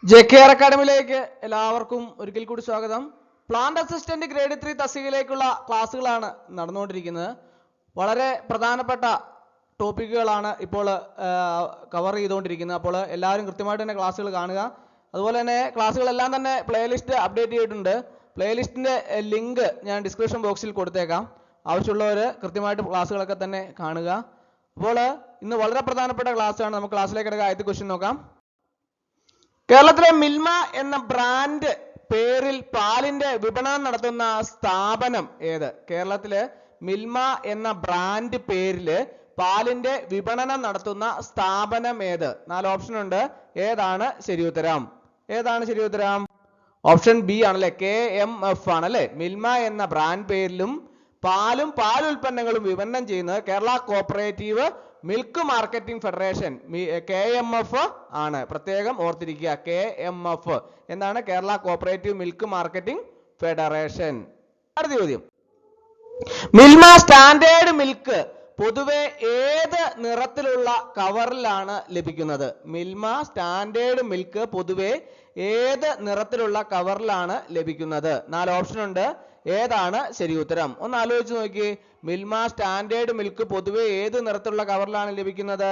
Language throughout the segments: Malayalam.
JKR അക്കാഡമിയിലേക്ക് എല്ലാവർക്കും ഒരിക്കൽ കൂടി സ്വാഗതം. പ്ലാന്റ് അസിസ്റ്റന്റ് ഗ്രേഡ് 3 തസ്തികയിലേക്കുള്ള ക്ലാസ്സുകളാണ് നടന്നുകൊണ്ടിരിക്കുന്നത്. വളരെ പ്രധാനപ്പെട്ട ടോപ്പിക്കുകളാണ് ഇപ്പോൾ കവർ ചെയ്തുകൊണ്ടിരിക്കുന്നത്. അപ്പോൾ എല്ലാവരും കൃത്യമായിട്ട് തന്നെ ക്ലാസ്സുകൾ കാണുക. അതുപോലെ തന്നെ ക്ലാസ്സുകളെല്ലാം തന്നെ പ്ലേലിസ്റ്റ് അപ്ഡേറ്റ് ചെയ്തിട്ടുണ്ട്. പ്ലേലിസ്റ്റിന്റെ ലിങ്ക് ഞാൻ ഡിസ്ക്രിപ്ഷൻ ബോക്സിൽ കൊടുത്തേക്കാം. ആവശ്യമുള്ളവർ കൃത്യമായിട്ട് ക്ലാസ്സുകളൊക്കെ തന്നെ കാണുക. അപ്പോൾ ഇന്ന് വളരെ പ്രധാനപ്പെട്ട ക്ലാസ്സാണ്. നമുക്ക് ക്ലാസ്സിലേക്ക് എടുക്കാം. ആദ്യത്തെ ക്വസ്റ്റ്യൻ നോക്കാം. കേരളത്തിലെ മിൽമ എന്ന ബ്രാൻഡ് പേരിൽ പാലിന്റെ വിപണനം നടത്തുന്ന സ്ഥാപനം ഏത്? കേരളത്തിലെ മിൽമ എന്ന ബ്രാൻഡ് പേരിൽ പാലിന്റെ വിപണനം നടത്തുന്ന സ്ഥാപനം ഏത്? 4 ഓപ്ഷൻ ഉണ്ട്. ഏതാണ് ശരി ഉത്തരം? ഏതാണ് ശരി ഉത്തരം? ഓപ്ഷൻ ബി ആണല്ലേ, KMF ആണല്ലേ. മിൽമ എന്ന ബ്രാൻഡ് പേരിലും പാലും പാലുൽപ്പന്നങ്ങളും വിപണനം ചെയ്യുന്നത് Kerala cooperative milk marketing federation KMF ആണ്. പ്രത്യേകം ഓർത്തിരിക്കുക, KMF എന്താണ്? Kerala cooperative milk marketing federation. അടുത്ത ചോദ്യം, മിൽമ സ്റ്റാൻഡേർഡ് മിൽക്ക് പൊതുവെ ഏത് നിറത്തിലുള്ള കവറിലാണ് ലഭിക്കുന്നത്? മിൽമ സ്റ്റാൻഡേർഡ് മിൽക്ക് പൊതുവെ ഏത് നിറത്തിലുള്ള കവറിലാണ് ലഭിക്കുന്നത്? 4 ഓപ്ഷൻ ഉണ്ട്. ഏതാണ് ശരി ഉത്തരം? ഒന്ന് ആലോചിച്ച് നോക്കി. മിൽമ സ്റ്റാൻഡേർഡ് മിൽക്ക് പൊതുവെ ഏത് നിറത്തിലുള്ള കവറിലാണ് ലഭിക്കുന്നത്?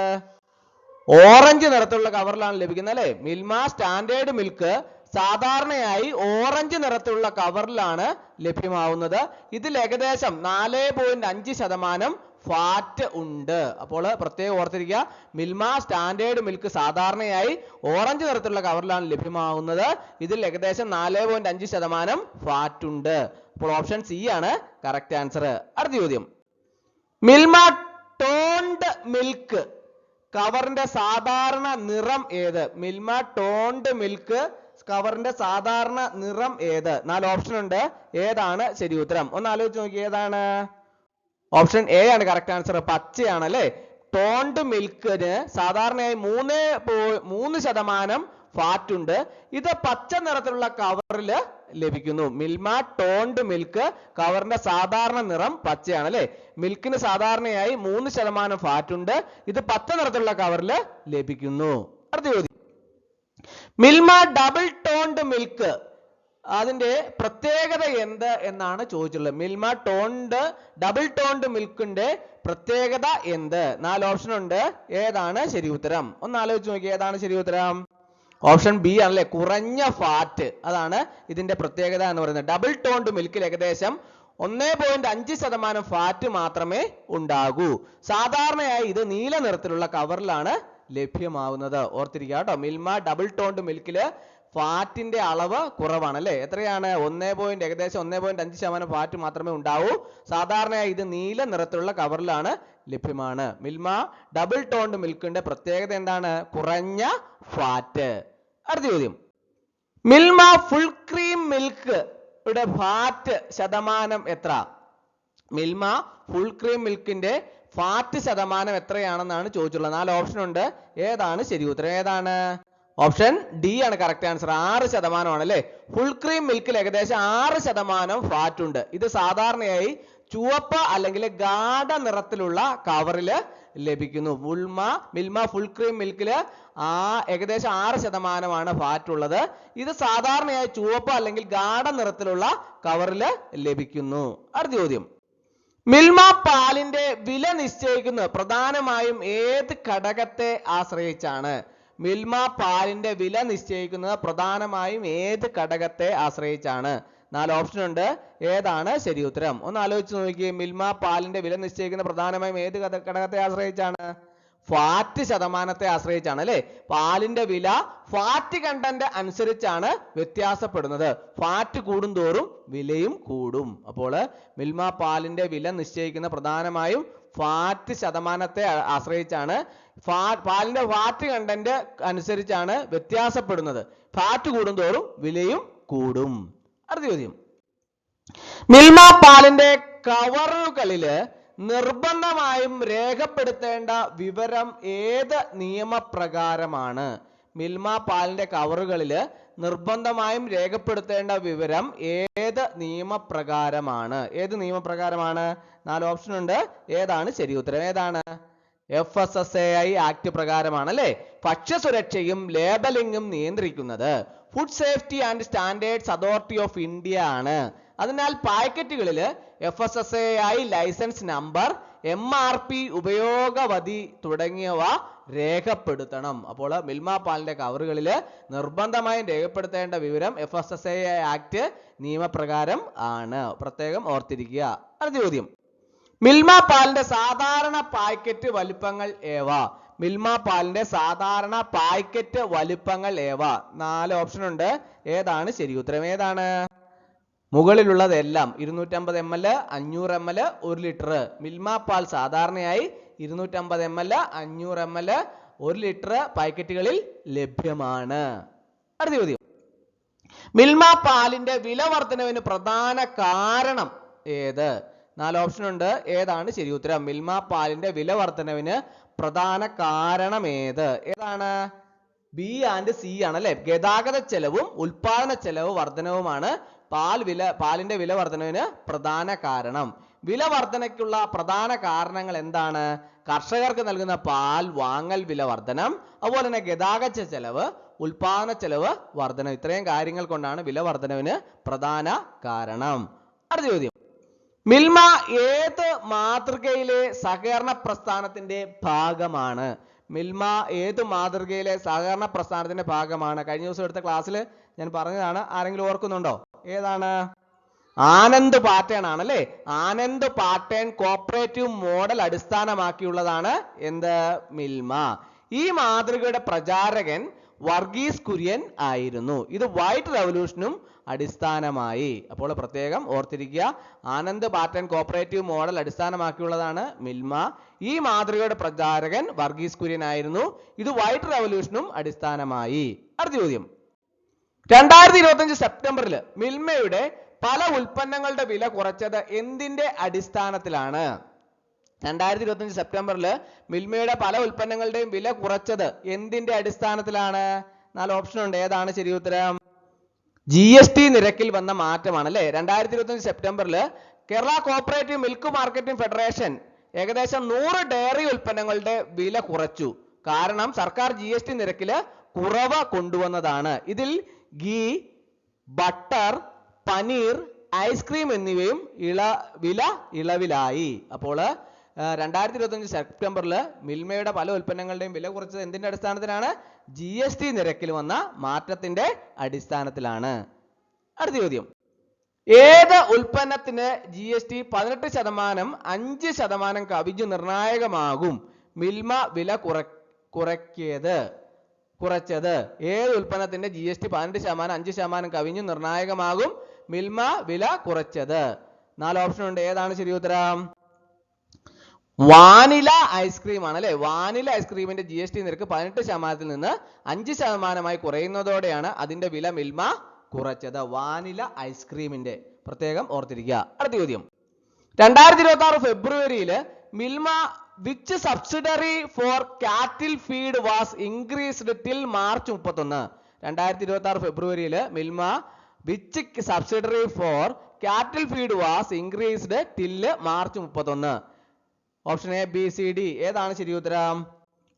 ഓറഞ്ച് നിറത്തിലുള്ള കവറിലാണ് ലഭിക്കുന്നത് അല്ലേ? മിൽമ സ്റ്റാൻഡേർഡ് മിൽക്ക് സാധാരണയായി ഓറഞ്ച് നിറത്തിലുള്ള കവറിലാണ് ലഭ്യമാവുന്നത്. ഇതിൽ ഏകദേശം 4.5% ഫാറ്റ് ഉണ്ട്. അപ്പോൾ പ്രത്യേകം ഓർത്തിരിക്കുക, മിൽമ സ്റ്റാൻഡേർഡ് മിൽക്ക് സാധാരണയായി ഓറഞ്ച് നിറത്തിലുള്ള കവറിലാണ് ലഭ്യമാവുന്നത്. ഇതിൽ ഏകദേശം 4.5% ഫാറ്റ് ഉണ്ട്. അപ്പോൾ ഓപ്ഷൻ സി ആണ് കറക്റ്റ് ആൻസർ. അടുത്ത ചോദ്യം, മിൽമ ടോണ്ട് മിൽക്ക് കവറിന്റെ സാധാരണ നിറം ഏത്? മിൽമ ടോണ്ട് മിൽക്ക് കവറിന്റെ സാധാരണ നിറം ഏത്? 4 ഓപ്ഷൻ ഉണ്ട്. ഏതാണ് ശരി ഉത്തരം? ഒന്ന് ആലോചിച്ച് നോക്കി. ഏതാണ്? ഓപ്ഷൻ എ ആണ് കറക്റ്റ് ആൻസർ. പച്ചയാണ് അല്ലേ. ടോണ്ട് മിൽക്കിന് സാധാരണയായി 3% ഫാറ്റ് ഉണ്ട്. ഇത് പച്ച നിറത്തിലുള്ള കവറിൽ ലഭിക്കുന്നു. മിൽമ ടോണ്ട് മിൽക്ക് കവറിന്റെ സാധാരണ നിറം പച്ചയാണ് അല്ലേ. മിൽക്കിന് സാധാരണയായി 3% ഫാറ്റ് ഉണ്ട്. ഇത് പച്ച നിറത്തിലുള്ള കവറിൽ ലഭിക്കുന്നു. അടുത്ത ചോദ്യം, മിൽമ ഡബിൾ ടോണ്ട് മിൽക്ക് അതിന്റെ പ്രത്യേകത എന്ത് എന്നാണ് ചോദിച്ചിട്ടുള്ളത്. മിൽമ ഡബിൾ ടോണ്ട് മിൽക്കിന്റെ പ്രത്യേകത എന്ത്? 4 ഓപ്ഷൻ ഉണ്ട്. ഏതാണ് ശരി ഉത്തരം? ഒന്ന് ആലോചിച്ച് നോക്കി. ഏതാണ് ശരി ഉത്തരം? ഓപ്ഷൻ ബി ആണല്ലേ, കുറഞ്ഞ ഫാറ്റ്. അതാണ് ഇതിന്റെ പ്രത്യേകത എന്ന് പറയുന്നത്. ഡബിൾ ടോണ്ട് മിൽക്കിൽ ഏകദേശം 1.5% ഫാറ്റ് മാത്രമേ ഉണ്ടാകൂ. സാധാരണയായി ഇത് നീല നിറത്തിലുള്ള കവറിലാണ് ലഭ്യമാവുന്നത്. ഓർത്തിരിക്കുക കേട്ടോ. മിൽമ ഡബിൾ ടോണ്ട് മിൽക്കില് ഫാറ്റിന്റെ അളവ് കുറവാണ് അല്ലേ. എത്രയാണ്? ഏകദേശം 1.5% ഫാറ്റ് മാത്രമേ ഉണ്ടാവൂ. സാധാരണയായി ഇത് നീല നിറത്തിലുള്ള കവറിലാണ് ലഭ്യമാണ്. മിൽമ ഡബിൾ ടോണ്ട് മിൽക്കിന്റെ പ്രത്യേകത എന്താണ്? കുറഞ്ഞ ഫാറ്റ്. അടുത്ത ചോദ്യം, മിൽമ ഫുൾ ക്രീം മിൽക്ക് യുടെ ഫാറ്റ് ശതമാനം എത്ര? മിൽമ ഫുൾ ക്രീം മിൽക്കിന്റെ ഫാറ്റ് ശതമാനം എത്രയാണെന്നാണ് ചോദിച്ചുള്ളത്. 4 ഓപ്ഷൻ ഉണ്ട്. ഏതാണ് ശരി ഉത്തരം? ഏതാണ്? ഓപ്ഷൻ ഡി ആണ് കറക്റ്റ് ആൻസർ. 6% അല്ലേ. ഫുൾ ക്രീം മിൽക്കിൽ ഏകദേശം 6% ഫാറ്റ് ഉണ്ട്. ഇത് സാധാരണയായി ചുവപ്പ് അല്ലെങ്കിൽ ഗാഢ നിറത്തിലുള്ള കവറില് ലഭിക്കുന്നു. മിൽമ ഫുൾ ക്രീം മിൽക്കില് ഏകദേശം 6% ഫാറ്റ് ഉള്ളത്. ഇത് സാധാരണയായി ചുവപ്പ് അല്ലെങ്കിൽ ഗാഢ നിറത്തിലുള്ള കവറില് ലഭിക്കുന്നു. അടുത്ത ചോദ്യം, മിൽമ പാലിന്റെ വില നിശ്ചയിക്കുന്നത് പ്രധാനമായും ഏത് ഘടകത്തെ ആശ്രയിച്ചാണ്? മിൽമ പാലിന്റെ വില നിശ്ചയിക്കുന്നത് പ്രധാനമായും ഏത് ഘടകത്തെ ആശ്രയിച്ചാണ്? 4 ഓപ്ഷൻ ഉണ്ട്. ഏതാണ് ശരി ഉത്തരം? ഒന്ന് ആലോചിച്ച് നോക്കിയേ. മിൽമ പാലിന്റെ വില നിശ്ചയിക്കുന്നത് പ്രധാനമായും ഏത് ഘടകത്തെ ആശ്രയിച്ചാണ്? ഫാറ്റ് ശതമാനത്തെ ആശ്രയിച്ചാണ് അല്ലേ. പാലിന്റെ വില ഫാറ്റ് കണ്ടന്റ് അനുസരിച്ചാണ് വ്യത്യാസപ്പെടുന്നത്. ഫാറ്റ് കൂടുന്തോറും വിലയും കൂടും. അപ്പോൾ മിൽമ പാലിന്റെ വില നിശ്ചയിക്കുന്ന പ്രധാനമായും ഫാറ്റ് ശതമാനത്തെ ആശ്രയിച്ചാണ്. പാലിന്റെ ഫാറ്റ് കണ്ടന്റ് അനുസരിച്ചാണ് വ്യത്യാസപ്പെടുന്നത്. ഫാറ്റ് കൂടുന്തോറും വിലയും കൂടും. അടുത്ത ചോദ്യം, മിൽമ പാലിന്റെ കവറുകളില് നിർബന്ധമായും രേഖപ്പെടുത്തേണ്ട വിവരം ഏത് നിയമപ്രകാരമാണ്? മിൽമ പാലിന്റെ കവറുകളില് നിർബന്ധമായും രേഖപ്പെടുത്തേണ്ട വിവരം ഏത് നിയമപ്രകാരമാണ്? ഏത് നിയമപ്രകാരമാണ്? 4 ഓപ്ഷൻ ഉണ്ട്. ഏതാണ് ശരി ഉത്തരം? ഏതാണ്? FSSAI ആക്ട് പ്രകാരമാണ് അല്ലേ. ഭക്ഷ്യസുരക്ഷയും ലേബലിംഗും നിയന്ത്രിക്കുന്നത് food safety and standards authority of India ആണ്. അതിനാൽ പാക്കറ്റുകളിൽ FSSAI ലൈസൻസ് നമ്പർ, MRP, ഉപയോഗവധി തുടങ്ങിയവ രേഖപ്പെടുത്തണം. അപ്പോൾ മിൽമ പാലിന്റെ കവറുകളിൽ നിർബന്ധമായും രേഖപ്പെടുത്തേണ്ട വിവരം FSSAI ആക്ട് നിയമപ്രകാരം ആണ്. പ്രത്യേകം ഓർത്തിരിക്കുക. അടുത്ത ചോദ്യം, മിൽമ പാലിന്റെ സാധാരണ പാക്കറ്റ് വലുപ്പങ്ങൾ ഏവ? മിൽമ പാലിന്റെ സാധാരണ പാക്കറ്റ് വലുപ്പങ്ങൾ ഏവ? 4 ഓപ്ഷൻ ഉണ്ട്. ഏതാണ് ശരി ഉത്തരം? ഏതാണ്? മുകളിലുള്ളതെല്ലാം 250 ml, 500 ml, 1 ലിറ്റർ. മിൽമ പാൽ സാധാരണയായി 250 ml, 500 ml, 1 ലിറ്റർ പാക്കറ്റുകളിൽ ലഭ്യമാണ്. അടുത്ത ചോദ്യം, മിൽമ പാലിന്റെ വില വർധനവിന് പ്രധാന കാരണം ഏത്? 4 ഓപ്ഷൻ ഉണ്ട്. ഏതാണ് ശരി ഉത്തരം? മിൽമ പാലിന്റെ വില വർധനവിന് പ്രധാന കാരണം ഏത്? ഏതാണ്? ബി ആൻഡ് സി ആണ് അല്ലെ. ഗതാഗത ചെലവും ഉൽപാദന ചെലവ് വർധനവുമാണ് പാലിന്റെ വില വർധനവിന് പ്രധാന കാരണം. വില വർധനയ്ക്കുള്ള പ്രധാന കാരണങ്ങൾ എന്താണ്? കർഷകർക്ക് നൽകുന്ന പാൽ വാങ്ങൽ വില വർധനം, അതുപോലെ തന്നെ ഗതാഗത ചെലവ്, ഉൽപാദന ചെലവ് വർധനം. ഇത്രയും കാര്യങ്ങൾ കൊണ്ടാണ് വില വർധനവിന് പ്രധാന കാരണം. അടുത്ത ചോദ്യം, മിൽമ ഏത് മാതൃകയിലെ സഹകരണ പ്രസ്ഥാനത്തിന്റെ ഭാഗമാണ്? മിൽമ ഏത് മാതൃകയിലെ സഹകരണ പ്രസ്ഥാനത്തിന്റെ ഭാഗമാണ്? കഴിഞ്ഞ ദിവസം എടുത്ത ക്ലാസ്സിൽ ഞാൻ പറഞ്ഞതാണ്. ആരെങ്കിലും ഓർക്കുന്നുണ്ടോ? ഏതാണ്? ആനന്ദ് പാറ്റേൺ ആണ് അല്ലേ. ആനന്ദ് പാറ്റേൺ കോപ്പറേറ്റീവ് മോഡൽ അടിസ്ഥാനമാക്കിയുള്ളതാണ് എന്ത്? മിൽമ. ഈ മാതൃകയുടെ പ്രചാരകൻ വർഗീസ് കുര്യൻ ആയിരുന്നു. ഇത് വൈറ്റ് റവല്യൂഷനും അടിസ്ഥാനമായി. അപ്പോൾ പ്രത്യേകം ഓർത്തിരിക്കുക, ആനന്ദ് പാറ്റേൺ കോപ്പറേറ്റീവ് മോഡൽ അടിസ്ഥാനമാക്കിയുള്ളതാണ് മിൽമ. ഈ മാതൃകയുടെ പ്രചാരകൻ വർഗീസ് കുര്യൻ ആയിരുന്നു. ഇത് വൈറ്റ് റവല്യൂഷനും അടിസ്ഥാനമായി. അടുത്ത ചോദ്യം, 2025 സെപ്റ്റംബറിൽ മിൽമയുടെ പല ഉൽപ്പന്നങ്ങളുടെ വില കുറച്ചത് എന്തിന്റെ അടിസ്ഥാനത്തിലാണ്? 2025 സെപ്റ്റംബറിൽ മിൽമയുടെ പല ഉൽപ്പന്നങ്ങളുടെയും വില കുറച്ചത് എന്തിന്റെ അടിസ്ഥാനത്തിലാണ്? 4 ഓപ്ഷൻ ഉണ്ട്. ഏതാണ് ശരി ഉത്തരം? GST നിരക്കിൽ വന്ന മാറ്റമാണ് അല്ലെ. 2025 സെപ്റ്റംബറിൽ Kerala cooperative milk marketing federation ഏകദേശം 100 ഡയറി ഉൽപ്പന്നങ്ങളുടെ വില കുറച്ചു. കാരണം സർക്കാർ GST നിരക്കിൽ കുറവ് കൊണ്ടുവന്നതാണ്. ഇതിൽ ഗീ, ബട്ടർ, പനീർ, ഐസ്ക്രീം എന്നിവയും വില ഇളവിലായി. അപ്പോൾ 2025 സെപ്റ്റംബറിൽ മിൽമയുടെ പല ഉൽപ്പന്നങ്ങളുടെയും വില കുറച്ചത് എന്തിന്റെ അടിസ്ഥാനത്തിലാണ്? GST നിരക്കിൽ വന്ന മാറ്റത്തിന്റെ അടിസ്ഥാനത്തിലാണ്. അടുത്ത ചോദ്യം, ഏത് ഉൽപ്പന്നത്തിന് GST 18% 5% കവിഞ്ഞു നിർണായകമാകും മിൽമ വില കുറച്ചത്? ഏത് ഉൽപ്പന്നത്തിന്റെ GST 18% 5% കവിഞ്ഞു നിർണായകമാകും മിൽമ വില കുറച്ചത്? 4 ഓപ്ഷൻ ഉണ്ട്. ഏതാണ് ശരി ഉത്തരം? വാനില ഐസ്ക്രീം ആണ് അല്ലെ. വാനില ഐസ്ക്രീമിന്റെ GST നിരക്ക് 18% നിന്ന് 5% കുറയുന്നതോടെയാണ് അതിന്റെ വില മിൽമ കുറച്ചത്. വാനില ഐസ്ക്രീമിന്റെ പ്രത്യേകം ഓർത്തിരിക്കുക. അടുത്ത ചോദ്യം, 2026 ഫെബ്രുവരിയിൽ Milma which subsidiary for cattle feed was increased till March 31? 2026 ഫെബ്രുവരിയിൽ Milma which subsidiary for cattle feed was increased till March 31? Option A, B, C, D. ഏതാണ് ശരി ഉത്തരം?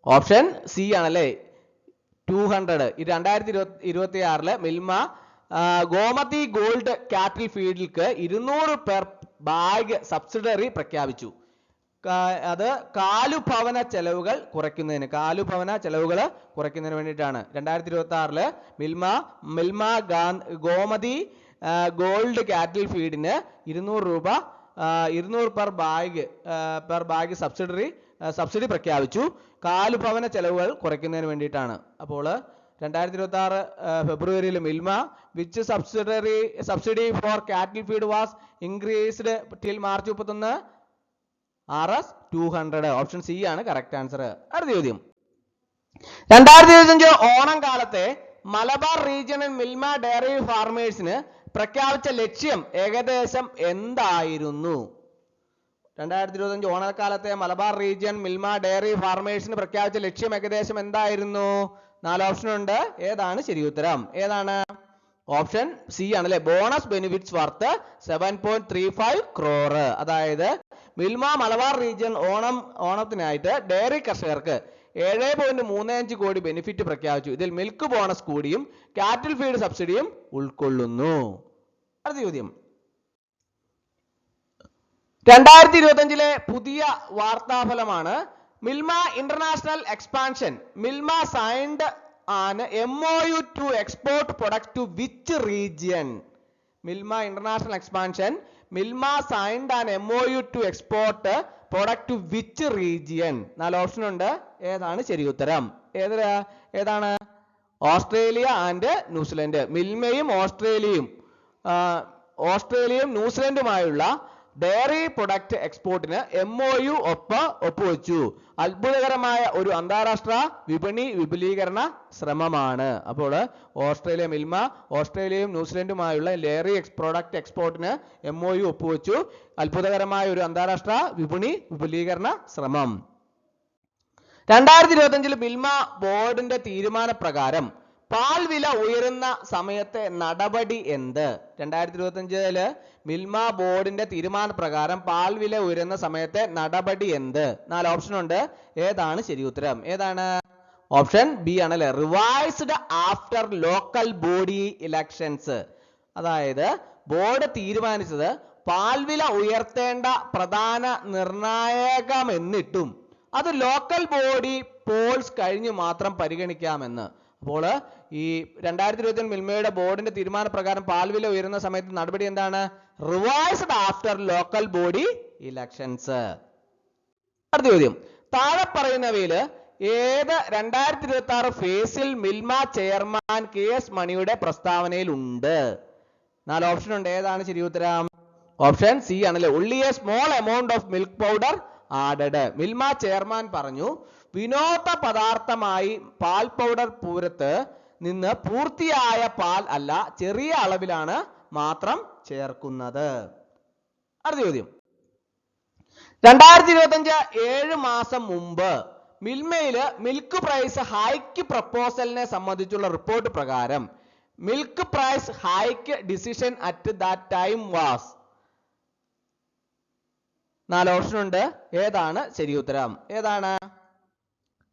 ഓപ്ഷൻ സി ആണല്ലേ. 200. 2026 മിൽമ ഗോമതി ഗോൾഡ് കാറ്റിൽ ഫീഡിൽക്ക് 200 പെർ ബാഗ് സബ്സിഡറി പ്രഖ്യാപിച്ചു. അത് കാലുഭവന ചെലവുകൾ കുറയ്ക്കുന്നതിന് വേണ്ടിയിട്ടാണ്. 2026 മിൽമ ഗോമതി ഗോൾഡ് കാറ്റിൽ ഫീഡിന് 200 രൂപ 200 പെർ ബാഗ് സബ്സിഡി പ്രഖ്യാപിച്ചു. കാലുഭവന ചെലവുകൾ കുറയ്ക്കുന്നതിന് വേണ്ടിയിട്ടാണ്. അപ്പോൾ 2026 ഫെബ്രുവരിയിൽ Milma which subsidy for cattle feed was increased till March 31? RS 200. Option C ആണ് കറക്റ്റ് ആൻസർ. അടുത്ത ചോദ്യം, 2025 ഓണം കാലത്തെ മലബാർ റീജിയണൽ മിൽമ ഡയറി ഫാർമേഴ്സിന് പ്രഖ്യാപിച്ച ലക്ഷ്യം ഏകദേശം എന്തായിരുന്നു? 2025 ഓണക്കാലത്തെ മലബാർ റീജിയൻ മിൽമ ഡയറി ഫാർമേഴ്സിന് പ്രഖ്യാപിച്ച ലക്ഷ്യം ഏകദേശം എന്തായിരുന്നു? 4 ഓപ്ഷൻ ഉണ്ട്. ഏതാണ് ശരി ഉത്തരം? ഏതാണ്? ഓപ്ഷൻ സി ആണല്ലേ. Bonus benefits worth 7.35 crore. അതായത് മിൽമ മലബാർ റീജിയൻ ഓണത്തിനായിട്ട് ഡയറി കർഷകർക്ക് 7.35 കോടി ബെനിഫിറ്റ് പ്രഖ്യാപിച്ചു. ഇതിൽ മിൽക്ക് ബോണസ് കൂടിയും കാറ്റിൽ ഫീഡ് സബ്സിഡിയും ഉൾക്കൊള്ളുന്നു. അടുത്ത ചോദ്യം, 2025 പുതിയ വാർത്താഫലമാണ്. Milma international expansion. Milma signed an MOU to export product to which region? Milma international expansion. Milma signed an MOU to export product to which region? 4 option ഉണ്ട്. ഏതാണ് ശരി ഉത്തരം? ഏതാണ്? Australia and New Zealand. മിൽമയും ഓസ്ട്രേലിയയും ന്യൂസിലൻഡുമായുള്ള ഡയറി പ്രൊഡക്റ്റ് എക്സ്പോർട്ടിന് MOU ഒപ്പുവെച്ചു. അത്ഭുതകരമായ ഒരു അന്താരാഷ്ട്ര വിപണി വിപുലീകരണ ശ്രമമാണ്. അപ്പോൾ മിൽമ ഓസ്ട്രേലിയയും ന്യൂസിലൻഡുമായുള്ള ഡയറി പ്രൊഡക്റ്റ് എക്സ്പോർട്ടിന് MOU ഒപ്പുവെച്ചു. അത്ഭുതകരമായ ഒരു അന്താരാഷ്ട്ര വിപണി വിപുലീകരണ ശ്രമം. 2025 മിൽമ ബോർഡിന്റെ തീരുമാനപ്രകാരം പാൽ വില ഉയരുന്ന സമയത്തെ നടപടി എന്ത്? 2025 മിൽമ ബോർഡിന്റെ തീരുമാനപ്രകാരം പാൽ വില ഉയരുന്ന സമയത്തെ നടപടി എന്ത്? 4 ഓപ്ഷൻ ഉണ്ട്. ഏതാണ് ശരി ഉത്തരം? ഏതാണ്? ഓപ്ഷൻ ബി ആണല്ലേ, revised after local body elections. അതായത് ബോർഡ് തീരുമാനിച്ചത് പാൽ വില ഉയർത്തേണ്ട പ്രധാന നിർണായകമെന്നിട്ടും അത് ലോക്കൽ ബോഡി പോൾസ് കഴിഞ്ഞ് മാത്രം പരിഗണിക്കാമെന്ന്. അപ്പോൾ ഈ 2025 മിൽമയുടെ ബോർഡിന്റെ തീരുമാനപ്രകാരം പാൽ വില ഉയരുന്ന സമയത്ത് നടപടി എന്താണ്? Revised after local body elections. അടുത്ത ചോദ്യം, താഴെ പറയുന്നവയിൽ ഏത് 2026 ഫേസിൽ മിൽമ ചെയർമാൻ KS മണിയുടെ പ്രസ്താവനയിൽ ഉണ്ട്? 4 ഓപ്ഷൻ ഉണ്ട്. ഏതാണ് ശരി ഉത്തരം? ഓപ്ഷൻ സി ആണല്ലേ, only a small amount of milk powder added. Milma chairman പറഞ്ഞു, വിനോദ പദാർത്ഥമായി പാൽ പൗഡർ പൂരത്ത് നിന്ന് പൂർത്തിയായ പാൽ അല്ല, ചെറിയ അളവിലാണ് മാത്രം ചേർക്കുന്നത്. അടുത്ത ചോദ്യം, 2025 7 മാസം മുമ്പ് മിൽമയില് മിൽക്ക് പ്രൈസ് ഹൈക്ക് പ്രപ്പോസലിനെ സംബന്ധിച്ചുള്ള റിപ്പോർട്ട് പ്രകാരം milk price hike decision at that time was. 4 option ഉണ്ട്. ഏതാണ് ശരി ഉത്തരം? ഏതാണ്?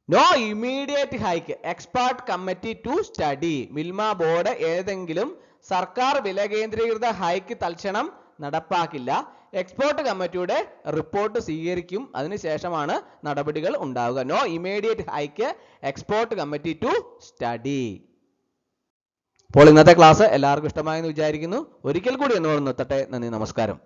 No immediate hike, expert committee to study. Milma board ഏതെങ്കിലും സർക്കാർ വില കേന്ദ്രീകൃത ഹൈക്ക് തൽക്ഷണം നടപ്പാക്കില്ല. എക്സ്പെർട്ട് കമ്മിറ്റിയുടെ റിപ്പോർട്ട് സ്വീകരിക്കും, അതിനുശേഷമാണ് നടപടികൾ ഉണ്ടാവുക. No immediate hike, expert committee to study. അപ്പോൾ ഇന്നത്തെ ക്ലാസ് എല്ലാവർക്കും ഇഷ്ടമായെന്ന് വിചാരിക്കുന്നു. ഒരിക്കൽ കൂടി എന്നോട് നിർത്തട്ടെ. നന്ദി, നമസ്കാരം.